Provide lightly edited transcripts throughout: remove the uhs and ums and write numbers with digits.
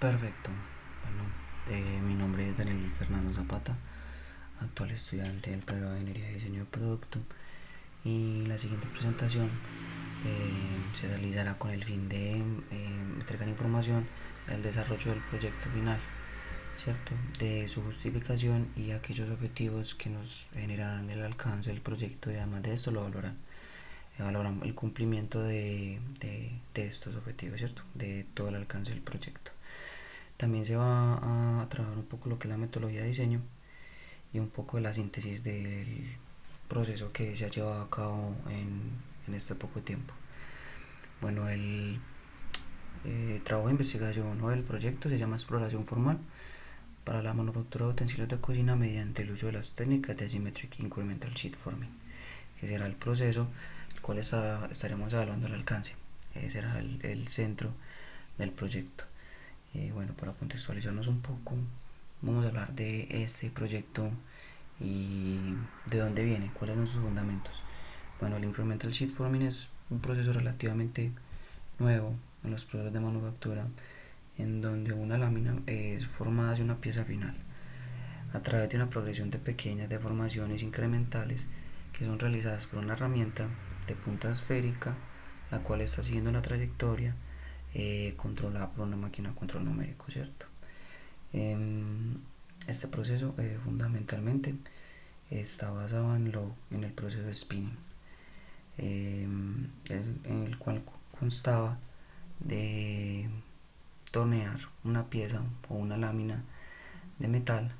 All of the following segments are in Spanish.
Perfecto. Bueno, mi nombre es Daniel Fernando Zapata, actual estudiante del pregrado de Ingeniería de Diseño de Producto. Y la siguiente presentación se realizará con el fin de entregar información del desarrollo del proyecto final, ¿cierto? De su justificación y aquellos objetivos que nos generarán el alcance del proyecto, y además de esto lo valoran el cumplimiento de estos objetivos, ¿cierto? De todo el alcance del proyecto. También se va a trabajar un poco lo que es la metodología de diseño y un poco de la síntesis del proceso que se ha llevado a cabo en este poco tiempo. Bueno, el trabajo de investigación o el proyecto se llama Exploración Formal para la manufactura de utensilios de cocina mediante el uso de las técnicas de Asymmetric Incremental Sheet Forming, que será el proceso el cual estaremos evaluando el alcance. Ese será el centro del proyecto. Bueno, para contextualizarnos un poco, vamos a hablar de este proyecto y de dónde viene, cuáles son sus fundamentos. Bueno, el Incremental Sheet Forming es un proceso relativamente nuevo en los procesos de manufactura, en donde una lámina es formada hacia una pieza final a través de una progresión de pequeñas deformaciones incrementales que son realizadas por una herramienta de punta esférica, la cual está siguiendo una trayectoria controlada por una máquina de control numérico, ¿cierto? Este proceso fundamentalmente está basado en el proceso de spinning, en el cual constaba de tornear una pieza o una lámina de metal,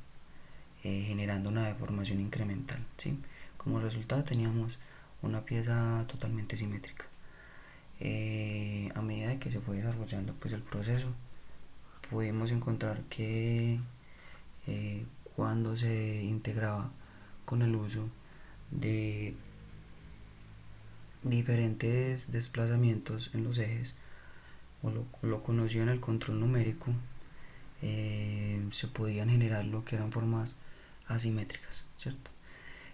generando una deformación incremental, ¿sí? Como resultado teníamos una pieza totalmente simétrica. A medida de que se fue desarrollando pues el proceso, pudimos encontrar que cuando se integraba con el uso de diferentes desplazamientos en los ejes, o lo conocido en el control numérico, se podían generar lo que eran formas asimétricas, ¿cierto?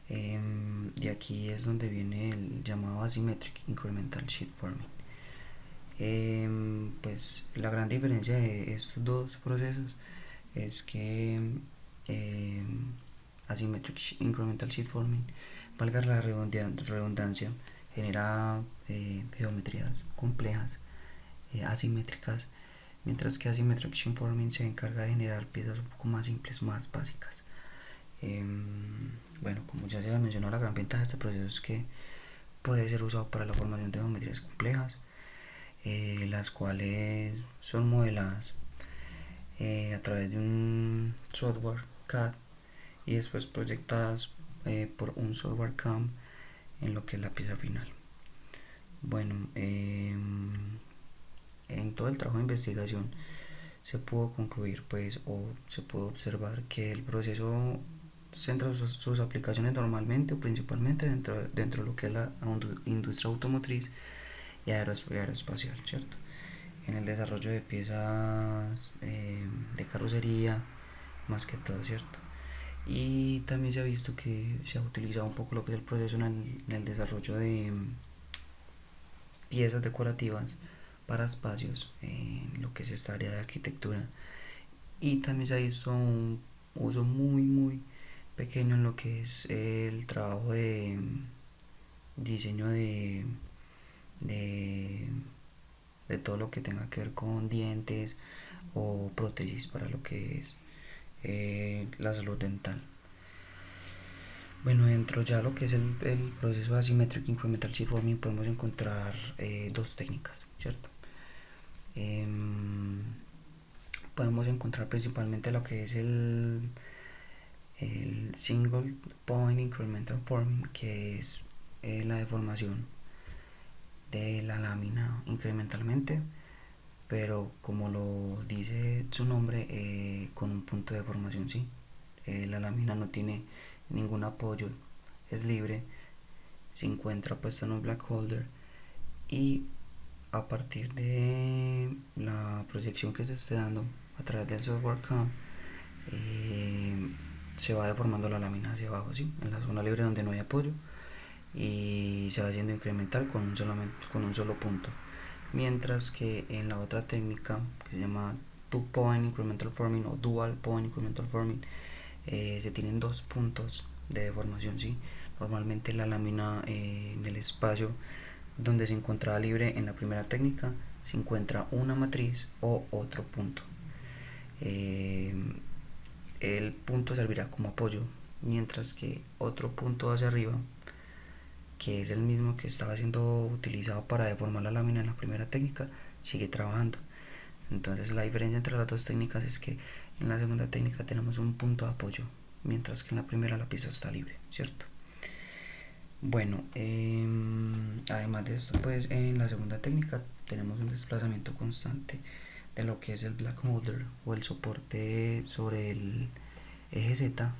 De aquí es donde viene el llamado Asymmetric Incremental Sheet Forming. Pues la gran diferencia de estos dos procesos es que eh, Asymmetric Incremental Sheet Forming, valga la redundancia, genera geometrías complejas, asimétricas, mientras que Asymmetric Sheet Forming se encarga de generar piezas un poco más simples, más básicas. Bueno, como ya se ha mencionado, la gran ventaja de este proceso es que puede ser usado para la formación de geometrías complejas, las cuales son modeladas a través de un software CAD y después proyectadas por un software CAM en lo que es la pieza final. Bueno, en todo el trabajo de investigación se pudo concluir pues o se pudo observar que el proceso centra sus aplicaciones normalmente o principalmente dentro de lo que es la industria automotriz y aeroespacial, ¿cierto? En el desarrollo de piezas de carrocería, más que todo, ¿cierto? Y también se ha visto que se ha utilizado un poco lo que es el proceso en el desarrollo de piezas decorativas para espacios en lo que es esta área de arquitectura. Y también se ha visto un uso muy pequeño en lo que es el trabajo de diseño de, de todo lo que tenga que ver con dientes o prótesis para lo que es la salud dental. Bueno, dentro ya lo que es el proceso de Asymmetric Incremental Sheet Forming podemos encontrar dos técnicas, ¿cierto? Em, Podemos encontrar principalmente lo que es el Single Point Incremental Forming, que es la deformación de la lámina incrementalmente, pero como lo dice su nombre, con un punto de deformación, ¿sí? La lámina no tiene ningún apoyo, es libre, se encuentra puesta en un black holder y a partir de la proyección que se esté dando a través del software CAM, eh, se va deformando la lámina hacia abajo, ¿sí? En la zona libre donde no hay apoyo, y se va haciendo incremental con un solo punto. Mientras que en la otra técnica que se llama two point incremental forming o dual point incremental forming, se tienen dos puntos de deformación, ¿sí? Normalmente la lámina en el espacio donde se encontraba libre en la primera técnica se encuentra una matriz o otro punto. El punto servirá como apoyo, mientras que otro punto hacia arriba, que es el mismo que estaba siendo utilizado para deformar la lámina en la primera técnica, sigue trabajando. Entonces la diferencia entre las dos técnicas es que en la segunda técnica tenemos un punto de apoyo, mientras que en la primera la pieza está libre, ¿cierto? Bueno, además de esto, pues en la segunda técnica tenemos un desplazamiento constante de lo que es el black holder o el soporte sobre el eje Z,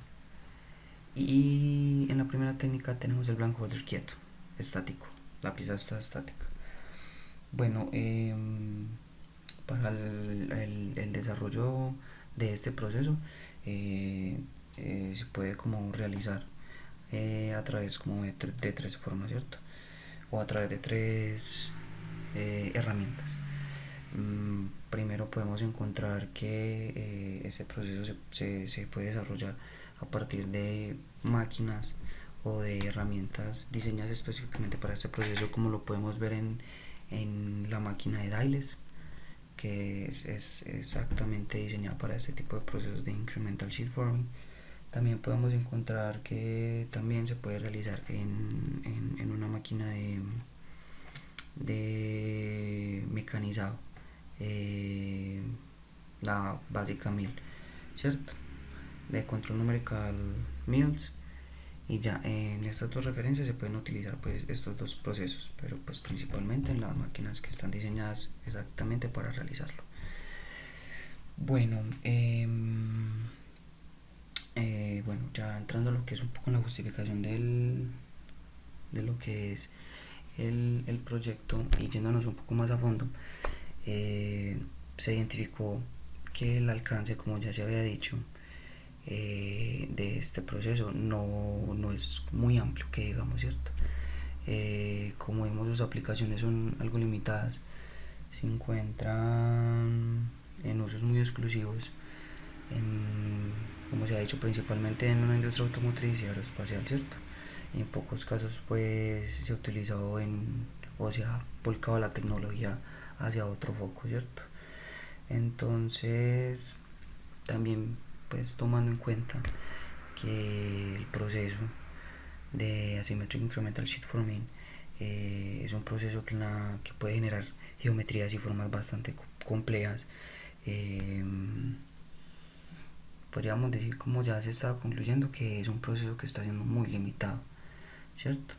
y en la primera técnica tenemos el blank holder quieto, estático, la pieza está estática. Bueno, para el desarrollo de este proceso se puede como realizar a través como de tres formas, ¿cierto? O a través de tres herramientas. Primero podemos encontrar que este proceso se puede desarrollar a partir de máquinas o de herramientas diseñadas específicamente para este proceso, como lo podemos ver en la máquina de Dailes, que es exactamente diseñada para este tipo de procesos de incremental sheet forming. También podemos encontrar que también se puede realizar en una máquina de mecanizado, la básica mill, ¿cierto? De control numerical mills. Y ya en estas dos referencias se pueden utilizar pues estos dos procesos, pero pues principalmente en las máquinas que están diseñadas exactamente para realizarlo. Bueno, bueno, ya entrando a lo que es un poco en la justificación de lo que es el proyecto y yéndonos un poco más a fondo, se identificó que el alcance, como ya se había dicho, de este proceso no es muy amplio, que digamos, ¿cierto? Como vemos, sus aplicaciones son algo limitadas, se encuentran en usos muy exclusivos, como se ha dicho, principalmente en una industria automotriz y aeroespacial, ¿cierto? Y en pocos casos pues se ha utilizado o se ha volcado la tecnología hacia otro foco, ¿cierto? Entonces también pues tomando en cuenta que el proceso de Asymmetric Incremental Sheet Forming es un proceso que puede generar geometrías y formas bastante complejas, podríamos decir, como ya se estaba concluyendo, que es un proceso que está siendo muy limitado, ¿cierto?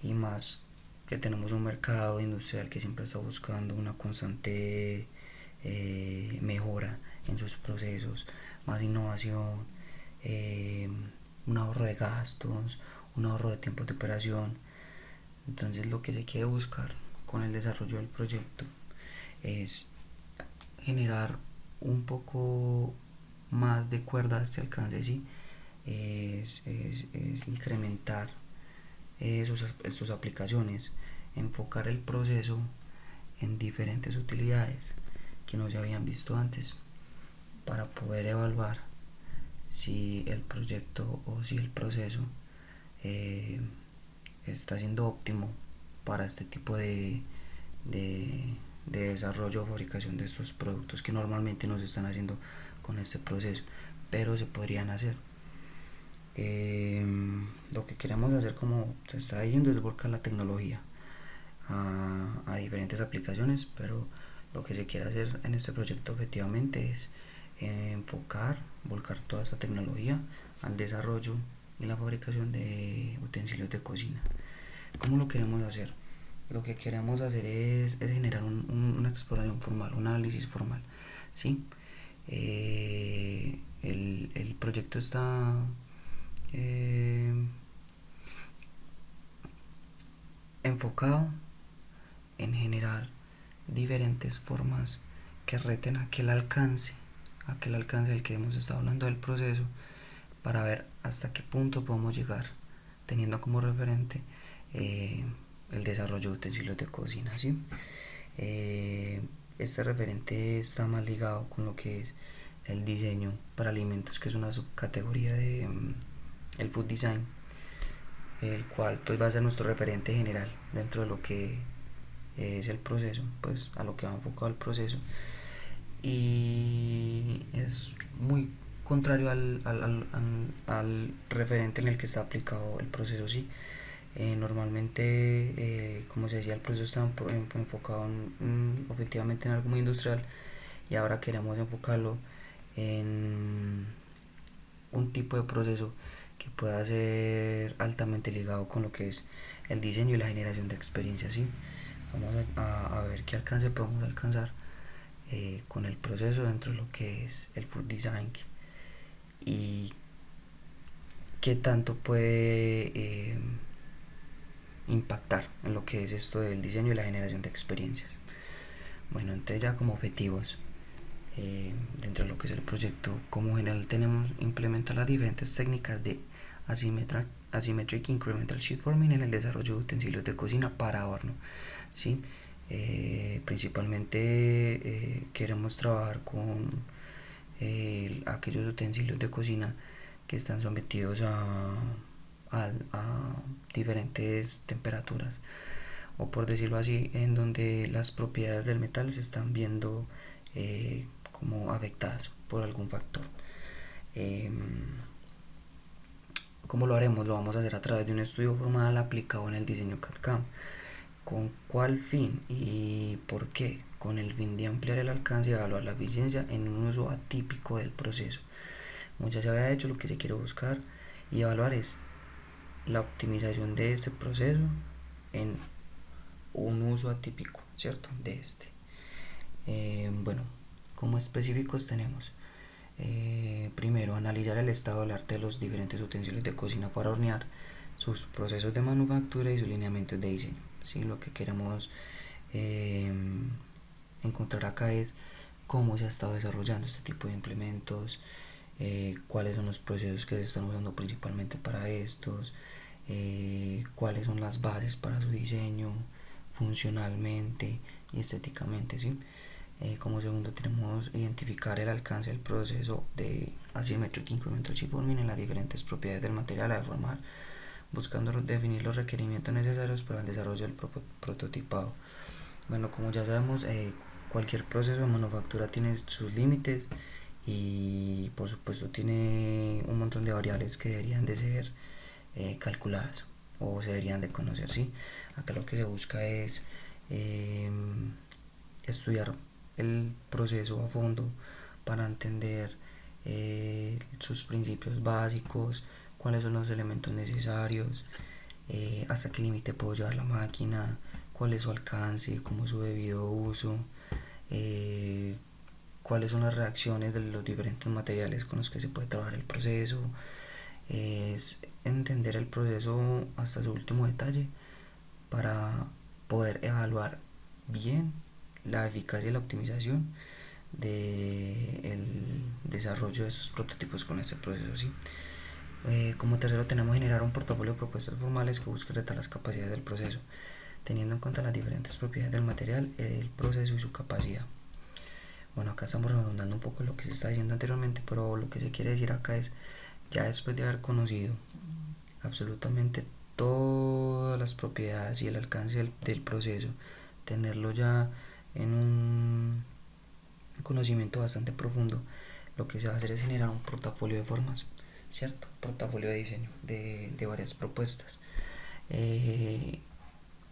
Y más que tenemos un mercado industrial que siempre está buscando una constante mejora en sus procesos, más innovación, un ahorro de gastos, un ahorro de tiempo de operación. Entonces lo que se quiere buscar con el desarrollo del proyecto es generar un poco más de cuerda a este alcance, ¿sí? Es incrementar sus aplicaciones, enfocar el proceso en diferentes utilidades que no se habían visto antes, para poder evaluar si el proyecto o si el proceso está siendo óptimo para este tipo de desarrollo o fabricación de estos productos que normalmente no se están haciendo con este proceso, pero se podrían hacer. Lo que queremos hacer, como se está diciendo, es volcar la tecnología a diferentes aplicaciones, pero lo que se quiere hacer en este proyecto efectivamente es volcar toda esta tecnología al desarrollo y la fabricación de utensilios de cocina. ¿Cómo lo queremos hacer? Lo que queremos hacer es generar una exploración formal, un análisis formal, ¿sí? El proyecto está enfocado en generar diferentes formas que reten aquel alcance del que hemos estado hablando del proceso, para ver hasta qué punto podemos llegar, teniendo como referente el desarrollo de utensilios de cocina, ¿sí? este referente está más ligado con lo que es el diseño para alimentos, que es una subcategoría de el food design, el cual pues va a ser nuestro referente general dentro de lo que es el proceso, pues a lo que va enfocado el proceso. Y es muy contrario al referente en el que está aplicado el proceso, sí. Normalmente, como se decía, el proceso está enfocado objetivamente en algo muy industrial, y ahora queremos enfocarlo en un tipo de proceso que pueda ser altamente ligado con lo que es el diseño y la generación de experiencias, ¿sí? Vamos a ver qué alcance podemos alcanzar con el proceso dentro de lo que es el food design, y qué tanto puede impactar en lo que es esto del diseño y la generación de experiencias. Bueno, entonces ya como objetivos dentro de lo que es el proyecto, como general tenemos implementar las diferentes técnicas de Asymmetric Incremental Sheet Forming en el desarrollo de utensilios de cocina para horno, ¿sí? Principalmente queremos trabajar con aquellos utensilios de cocina que están sometidos a diferentes temperaturas, o por decirlo así, en donde las propiedades del metal se están viendo como afectadas por algún factor. ¿Cómo lo haremos? Lo vamos a hacer a través de un estudio formal aplicado en el diseño CAD/CAM. ¿Con cuál fin y por qué? Con el fin de ampliar el alcance y evaluar la eficiencia en un uso atípico del proceso. Como ya se había hecho, lo que se quiere buscar y evaluar es la optimización de este proceso en un uso atípico, ¿cierto? De este. Bueno, como específicos tenemos primero, analizar el estado del arte de los diferentes utensilios de cocina para hornear, sus procesos de manufactura y sus lineamientos de diseño, ¿sí? Lo que queremos encontrar acá es cómo se ha estado desarrollando este tipo de implementos, cuáles son los procesos que se están usando principalmente para estos, cuáles son las bases para su diseño funcionalmente y estéticamente, ¿sí? Como segundo tenemos identificar el alcance del proceso de Asymmetric Incremental Sheet Forming en las diferentes propiedades del material a deformar, buscando definir los requerimientos necesarios para el desarrollo del prototipado. Bueno, como ya sabemos, cualquier proceso de manufactura tiene sus límites y por supuesto tiene un montón de variables que deberían de ser calculadas o se deberían de conocer, ¿sí? Acá lo que se busca es estudiar el proceso a fondo para entender sus principios básicos, cuáles son los elementos necesarios, hasta qué límite puedo llevar la máquina, cuál es su alcance, cómo es su debido uso, cuáles son las reacciones de los diferentes materiales con los que se puede trabajar el proceso. Es entender el proceso hasta su último detalle para poder evaluar bien la eficacia y la optimización del desarrollo de esos prototipos con este proceso, ¿sí? Como tercero tenemos generar un portafolio de propuestas formales que busque retar las capacidades del proceso, teniendo en cuenta las diferentes propiedades del material, el proceso y su capacidad. Bueno, acá estamos redundando un poco lo que se está diciendo anteriormente, pero lo que se quiere decir acá es, ya después de haber conocido absolutamente todas las propiedades y el alcance del proceso, tenerlo ya en un conocimiento bastante profundo, lo que se va a hacer es generar un portafolio de formas, ¿cierto? Portafolio de diseño de varias propuestas.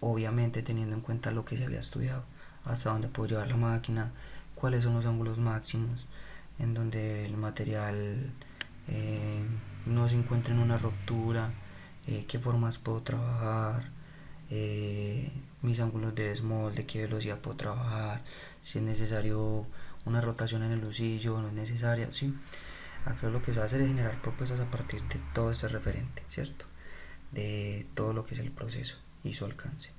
Obviamente teniendo en cuenta lo que se había estudiado, hasta dónde puedo llevar la máquina, cuáles son los ángulos máximos en donde el material no se encuentra en una ruptura, qué formas puedo trabajar, mis ángulos de desmolde, qué velocidad puedo trabajar, si es necesario una rotación en el lucillo o no es necesaria, ¿sí? Acá lo que se va a hacer es generar propuestas a partir de todo este referente, ¿cierto? De todo lo que es el proceso y su alcance.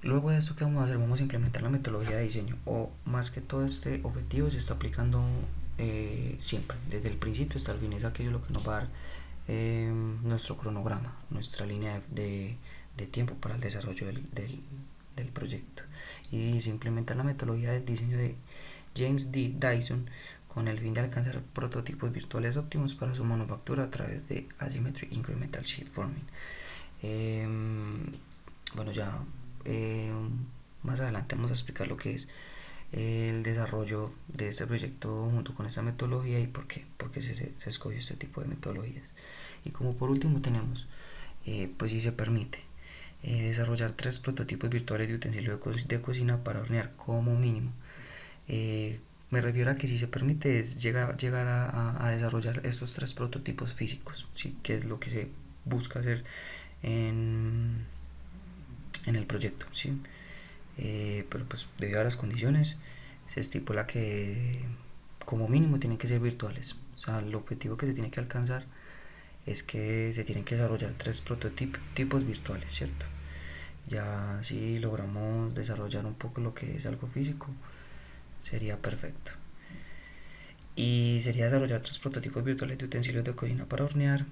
Luego de esto, ¿qué vamos a hacer? Vamos a implementar la metodología de diseño, o más que todo este objetivo se está aplicando siempre, desde el principio hasta el fin. Es aquello lo que nos va a dar nuestro cronograma, nuestra línea de tiempo para el desarrollo del del proyecto y se implementa la metodología del diseño de James D. Dyson con el fin de alcanzar prototipos virtuales óptimos para su manufactura a través de Asymmetric Incremental Sheet Forming. Bueno, ya más adelante vamos a explicar lo que es el desarrollo de este proyecto junto con esta metodología y por qué se escogió este tipo de metodologías. Y como por último tenemos, pues si se permite, desarrollar 3 prototipos virtuales de utensilios de cocina para hornear como mínimo. Me refiero a que si se permite es llegar a desarrollar estos 3 prototipos físicos, ¿sí? Que es lo que se busca hacer en el proyecto, ¿sí? Pero pues debido a las condiciones se estipula que como mínimo tienen que ser virtuales. O sea, el objetivo que se tiene que alcanzar es que se tienen que desarrollar 3 prototipos virtuales, ¿cierto? Ya si logramos desarrollar un poco lo que es algo físico, sería perfecto. Y sería desarrollar 3 prototipos virtuales de utensilios de cocina para hornear.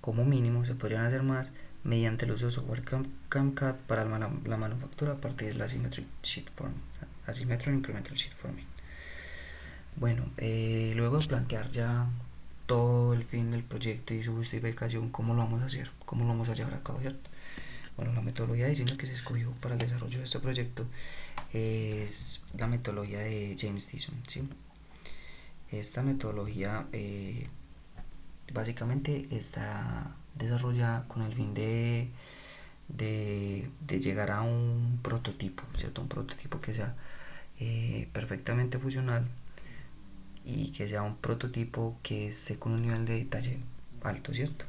Como mínimo se podrían hacer más mediante el uso de software CAMCAD para la manufactura a partir de la Asymmetric Sheet Forming, Asymmetric Incremental Sheet Forming. Bueno, luego de plantear ya todo el fin del proyecto y su justificación, ¿cómo lo vamos a hacer? ¿Cómo lo vamos a llevar a cabo, cierto? Bueno, la metodología de diseño que se escogió para el desarrollo de este proyecto es la metodología de James Dyson, ¿sí? Esta metodología básicamente está desarrollada con el fin de llegar a un prototipo, ¿cierto? Un prototipo que sea perfectamente funcional y que sea un prototipo que esté con un nivel de detalle alto, ¿cierto?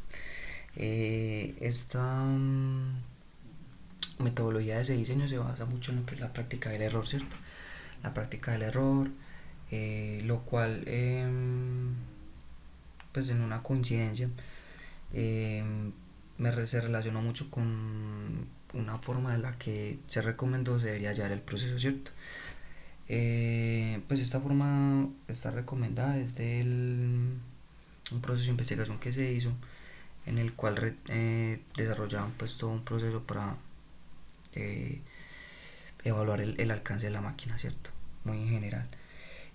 Esta metodología de ese diseño se basa mucho en lo que es la práctica del error, ¿cierto? La práctica del error, lo cual pues en una coincidencia se relacionó mucho con una forma en la que se recomendó se debería hallar el proceso, ¿cierto? Pues esta forma está recomendada desde un proceso de investigación que se hizo en el cual desarrollaban pues todo un proceso para evaluar el alcance de la máquina, ¿cierto? Muy en general.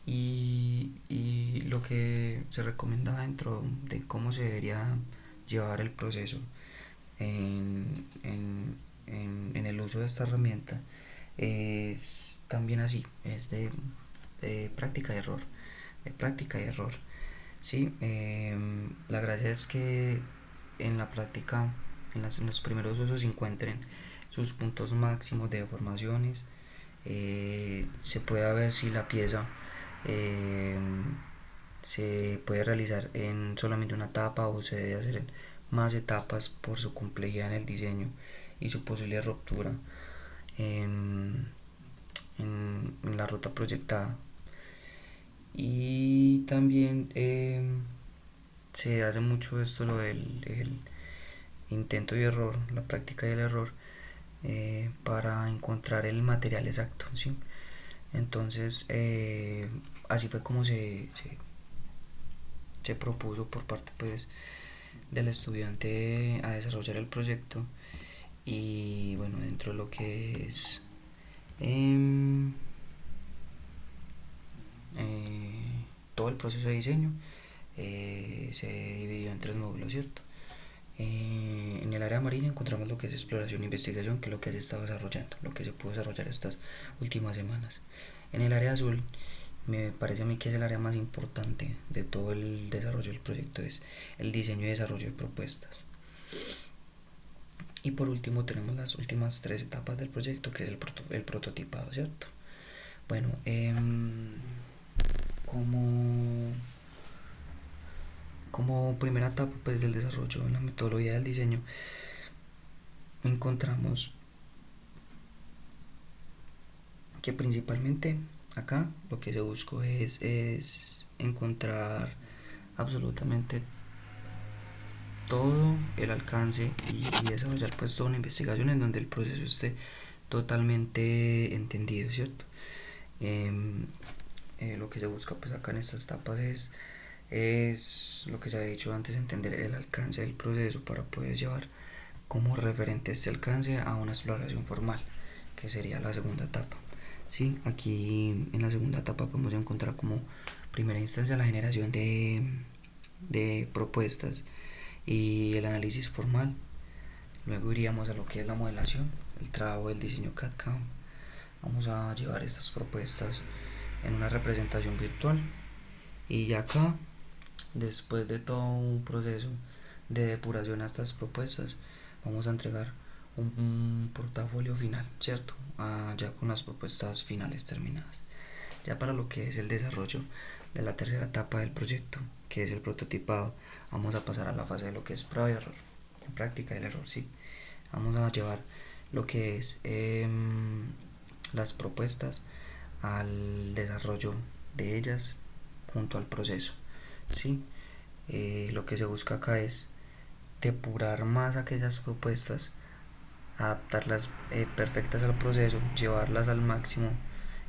Y lo que se recomendaba dentro de cómo se debería llevar el proceso en el uso de esta herramienta es también así, es de práctica y error, de práctica y error, ¿sí? La gracia es que en la práctica, en los primeros usos se encuentren sus puntos máximos de deformaciones, se pueda ver si la pieza se puede realizar en solamente una etapa o se debe hacer en más etapas por su complejidad en el diseño y su posible ruptura en, en la ruta proyectada. Y también se hace mucho esto, lo del el intento y error, la práctica y el error, para encontrar el material exacto, ¿sí? Entonces, así fue como se propuso por parte pues del estudiante a desarrollar el proyecto. Y bueno, dentro de lo que es eh, todo el proceso de diseño, se dividió en 3 módulos, ¿cierto? En el área marina encontramos lo que es exploración e investigación, que es lo que se está desarrollando, lo que se pudo desarrollar estas últimas semanas. En el área azul, me parece a mí que es el área más importante de todo el desarrollo del proyecto, es el diseño y desarrollo de propuestas. Y por último tenemos las últimas 3 etapas del proyecto, que es el prototipado, ¿cierto? Bueno, como primera etapa pues del desarrollo en la metodología del diseño, encontramos que principalmente acá lo que se buscó es encontrar absolutamente todo el alcance y desarrollar pues toda una investigación en donde el proceso esté totalmente entendido, ¿cierto? Lo que se busca pues acá en estas etapas es lo que se ha dicho antes, entender el alcance del proceso para poder llevar como referente este alcance a una exploración formal, que sería la segunda etapa. Sí, aquí en la segunda etapa podemos encontrar como primera instancia la generación de propuestas y el análisis formal. Luego iríamos a lo que es la modelación, el trabajo del diseño CAD/CAM. Vamos a llevar estas propuestas en una representación virtual y ya acá, después de todo un proceso de depuración a estas propuestas, vamos a entregar un portafolio final, ¿cierto? Ya con las propuestas finales terminadas. Ya para lo que es el desarrollo de la tercera etapa del proyecto, que es el prototipado, vamos a pasar a la fase de lo que es prueba y error, en práctica del error, sí. Vamos a llevar lo que es las propuestas al desarrollo de ellas junto al proceso, sí. Lo que se busca acá es depurar más aquellas propuestas, adaptarlas perfectas al proceso, llevarlas al máximo,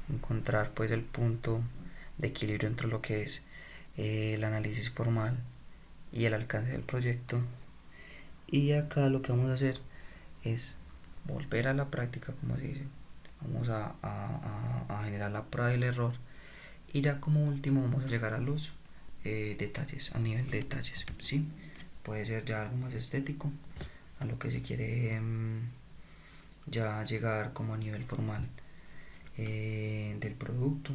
encontrar pues el punto de equilibrio entre lo que es el análisis formal y el alcance del proyecto. Y acá lo que vamos a hacer es volver a la práctica, como se dice. Vamos a generar la prueba del error y ya como último vamos a llegar a los detalles, a nivel de detalles, ¿sí? Puede ser ya algo más estético, a lo que se quiere ya llegar como a nivel formal del producto.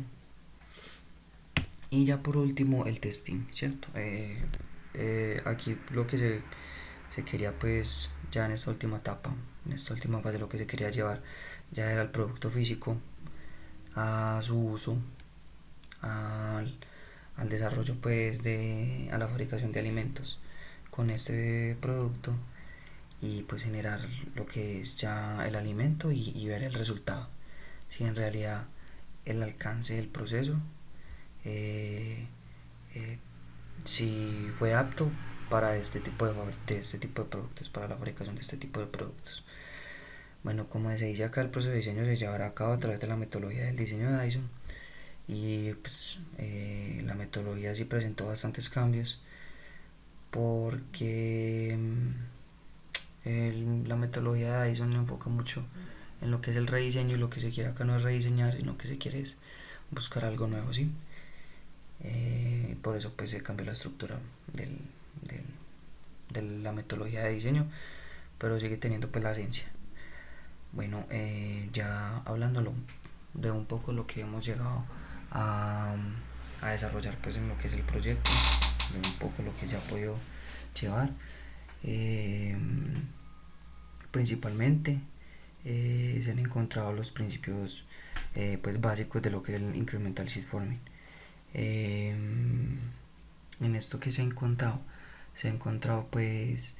Y ya por último el testing, ¿cierto? Aquí lo que se quería pues ya en esta última etapa, en esta última fase lo que se quería llevar ya era el producto físico a su uso, al, al desarrollo pues a la fabricación de alimentos con este producto y pues generar lo que es ya el alimento y ver el resultado, si en realidad el alcance del proceso, eh, eh, si fue apto para este tipo de productos, para la fabricación de este tipo de productos. Bueno, como se dice acá, el proceso de diseño se llevará a cabo a través de la metodología del diseño de Dyson y pues la metodología sí presentó bastantes cambios porque la metodología de Dyson enfoca mucho en lo que es el rediseño y lo que se quiere acá no es rediseñar, sino que se quiere es buscar algo nuevo, ¿sí? Por eso pues se cambió la estructura del, de la metodología de diseño, pero sigue teniendo pues la esencia. Bueno, ya hablándolo de un poco lo que hemos llegado a, a desarrollar pues en lo que es el proyecto, de un poco lo que se ha podido llevar, eh, principalmente se han encontrado los principios pues básicos de lo que es el incremental sheet forming. En esto que se ha encontrado pues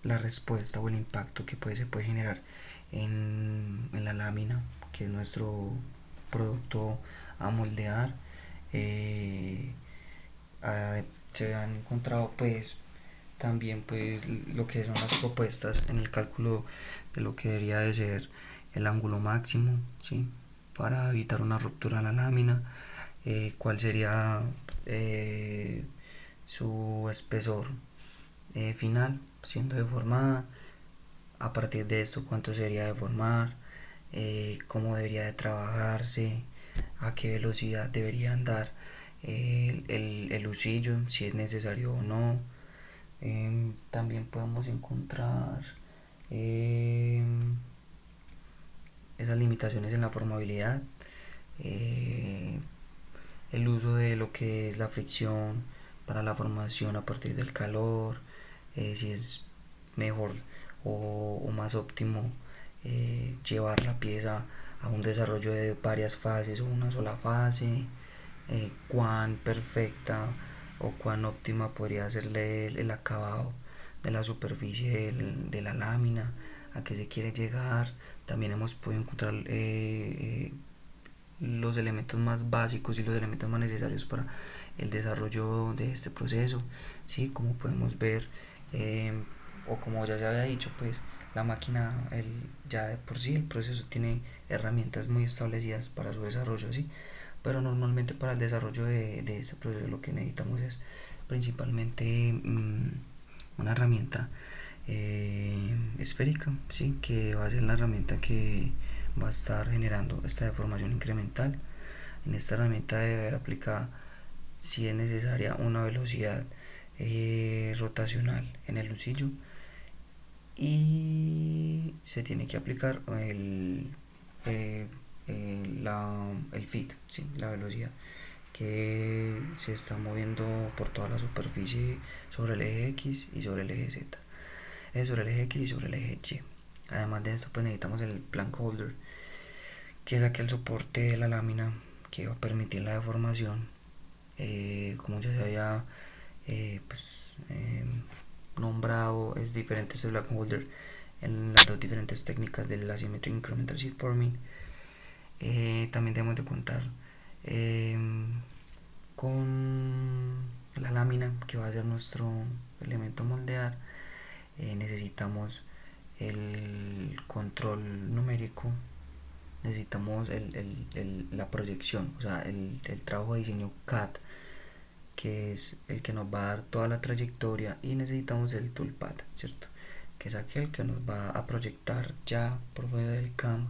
la respuesta o el impacto que se puede generar en la lámina, que es nuestro producto a moldear. eh, Se han encontrado pues también pues lo que son las propuestas en el cálculo de lo que debería de ser el ángulo máximo, ¿sí? Para evitar una ruptura en la lámina, cuál sería su espesor final siendo deformada, a partir de esto cuánto sería deformar, cómo debería de trabajarse, a qué velocidad debería andar el usillo, si es necesario o no. También podemos encontrar eh, esas limitaciones en la formabilidad, eh, el uso de lo que es la fricción para la formación a partir del calor, si es mejor o más óptimo llevar la pieza a un desarrollo de varias fases o una sola fase, cuán perfecta o cuán óptima podría serle el acabado de la superficie de la lámina, a qué se quiere llegar. También hemos podido encontrar los elementos más básicos y los elementos más necesarios para el desarrollo de este proceso, ¿sí? Como podemos ver, o como ya se había dicho, pues la máquina, ya de por sí el proceso tiene herramientas muy establecidas para su desarrollo, ¿sí? Pero normalmente para el desarrollo de este proceso lo que necesitamos es principalmente una herramienta esférica, ¿sí? Que va a ser la herramienta que va a estar generando esta deformación incremental. En esta herramienta debe haber aplicada, si es necesaria, una velocidad rotacional en el lucillo, y se tiene que aplicar el feed, ¿sí? La velocidad que se está moviendo por toda la superficie sobre el eje X y sobre el eje Z, sobre el eje X y sobre el eje Y. Además de esto, pues necesitamos el plank holder, que es aquel soporte de la lámina que va a permitir la deformación. Como ya se había pues, nombrado, es diferente este plank holder en las dos diferentes técnicas del Asymmetric Incremental Sheet Forming. También debemos de contar con la lámina, que va a ser nuestro elemento moldear. Necesitamos el control numérico, necesitamos la proyección, o sea, el trabajo de diseño CAD, que es el que nos va a dar toda la trayectoria, y necesitamos el toolpad, ¿cierto? Que es aquel que nos va a proyectar ya por medio del CAM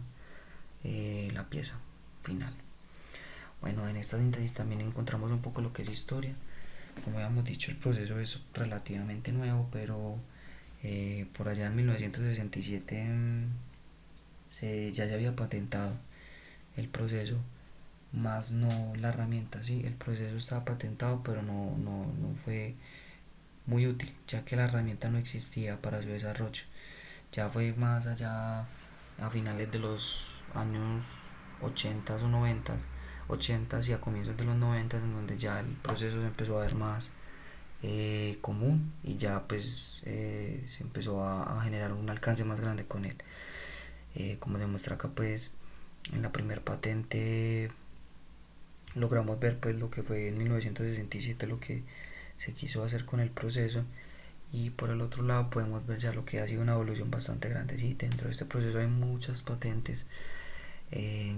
la pieza final. Bueno, en esta síntesis también encontramos un poco lo que es historia. Como habíamos dicho, el proceso es relativamente nuevo, pero por allá en 1967 ya se había patentado el proceso, más no la herramienta, ¿sí? El proceso estaba patentado, pero no fue muy útil, ya que la herramienta no existía para su desarrollo. Ya fue más allá, a finales de los años 80 o 90, 80 y a comienzos de los 90, en donde ya el proceso se empezó a ver más común, y ya pues se empezó a generar un alcance más grande con él. Como se muestra acá, pues en la primera patente logramos ver pues lo que fue en 1967 lo que se quiso hacer con el proceso, y por el otro lado podemos ver ya lo que ha sido una evolución bastante grande. ¿Sí? Dentro de este proceso hay muchas patentes,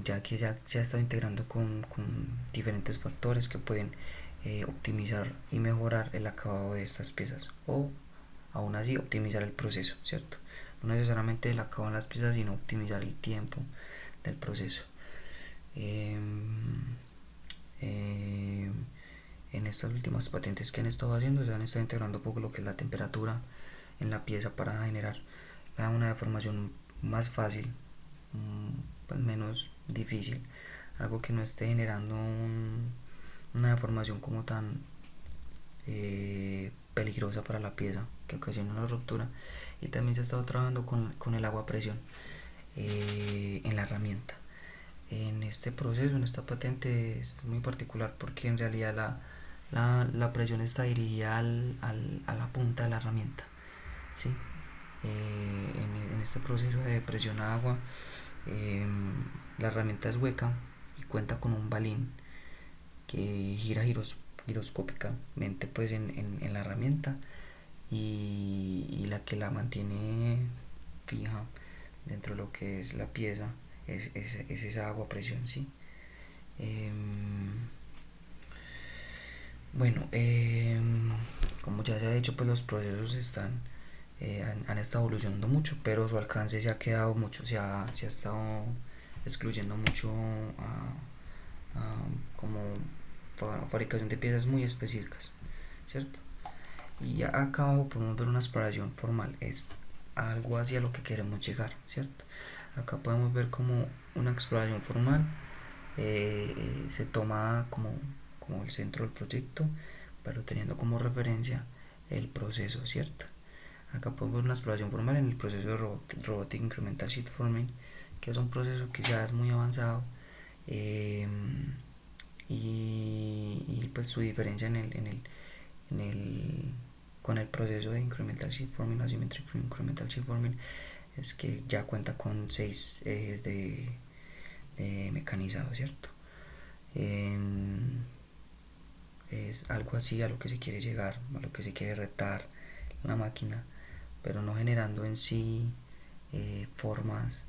ya que ya se ha estado integrando con diferentes factores que pueden optimizar y mejorar el acabado de estas piezas, o aún así optimizar el proceso, ¿cierto? No necesariamente el acabado en las piezas, sino optimizar el tiempo del proceso. Eh, eh, en estas últimas patentes que han estado haciendo, se han estado integrando un poco lo que es la temperatura en la pieza para generar una deformación más fácil, pues menos difícil, algo que no esté generando una deformación como tan peligrosa para la pieza, que ocasiona una ruptura. Y también se ha estado trabajando con el agua a presión en la herramienta. En este proceso, en esta patente, es muy particular, porque en realidad la presión está dirigida a la punta de la herramienta, ¿sí? En este proceso de presión a agua, la herramienta es hueca y cuenta con un balín que gira giroscópicamente pues en la herramienta, y la que la mantiene fija dentro de lo que es la pieza es esa agua a presión, ¿sí? Bueno, como ya se ha dicho, pues los procesos han estado evolucionando mucho, pero su alcance se ha quedado mucho, se ha estado excluyendo mucho como fabricación de piezas muy específicas, ¿cierto? Y ya acá abajo podemos ver una exploración formal, es algo hacia lo que queremos llegar, ¿cierto? Acá podemos ver como una exploración formal se toma como el centro del proyecto, pero teniendo como referencia el proceso, ¿cierto? Acá podemos ver una exploración formal en el proceso de Robotic Incremental Sheet Forming, que es un proceso que ya es muy avanzado, eh, y pues su diferencia en el con el proceso de Incremental Sheet Forming, Asymmetric Incremental Sheet Forming, es que ya cuenta con 6 ejes de mecanizado, ¿cierto? Es algo así a lo que se quiere llegar, a lo que se quiere retar la máquina, pero no generando en sí formas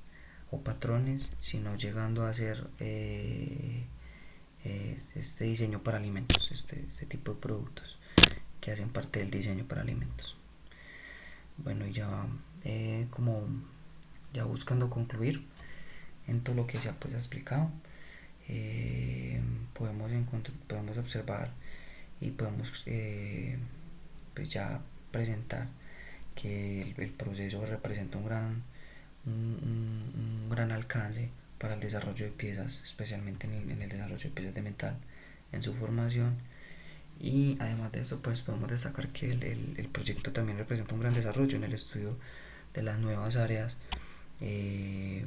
o patrones, sino llegando a hacer este diseño para alimentos, este tipo de productos que hacen parte del diseño para alimentos. Bueno, ya como ya buscando concluir en todo lo que ya pues ha explicado, podemos observar y podemos pues ya presentar que el proceso representa un gran alcance para el desarrollo de piezas, especialmente en el desarrollo de piezas de metal en su formación. Y además de eso, pues podemos destacar que el proyecto también representa un gran desarrollo en el estudio de las nuevas áreas de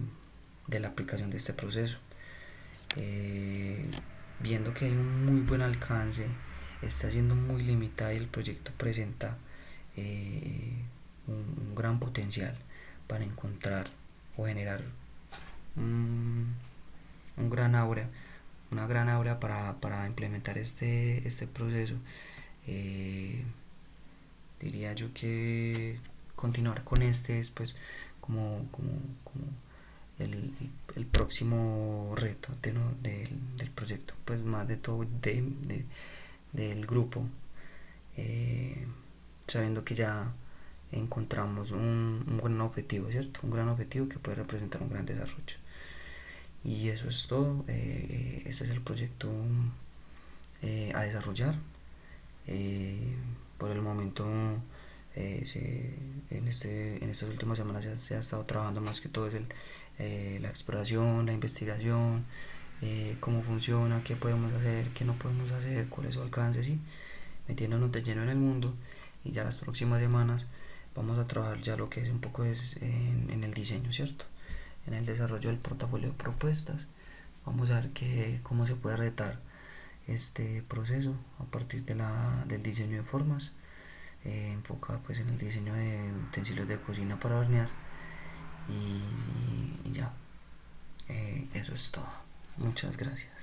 la aplicación de este proceso. Eh, Viendo que hay un muy buen alcance, está siendo muy limitada y el proyecto presenta eh, un gran potencial para encontrar o generar un, un gran aura, una gran aura para implementar este proceso. Eh, Diría yo que continuar con este es pues como el, el próximo reto del proyecto, pues más de todo del grupo, eh, sabiendo que ya encontramos un gran objetivo, ¿cierto? Un gran objetivo que puede representar un gran desarrollo. Y eso es todo. Este es el proyecto a desarrollar. Eh, por el momento, en estas últimas semanas se ha estado trabajando más que todo es la exploración, la investigación, cómo funciona, qué podemos hacer, qué no podemos hacer, cuál es su alcance, ¿sí? Metiéndonos de lleno en el mundo. Y ya las próximas semanas vamos a trabajar ya lo que es un poco en el diseño, ¿cierto? En el desarrollo del portafolio de propuestas. Vamos a ver cómo se puede retar este proceso a partir del diseño de formas, enfocado pues en el diseño de utensilios de cocina para hornear. Y ya, eso es todo. Muchas gracias.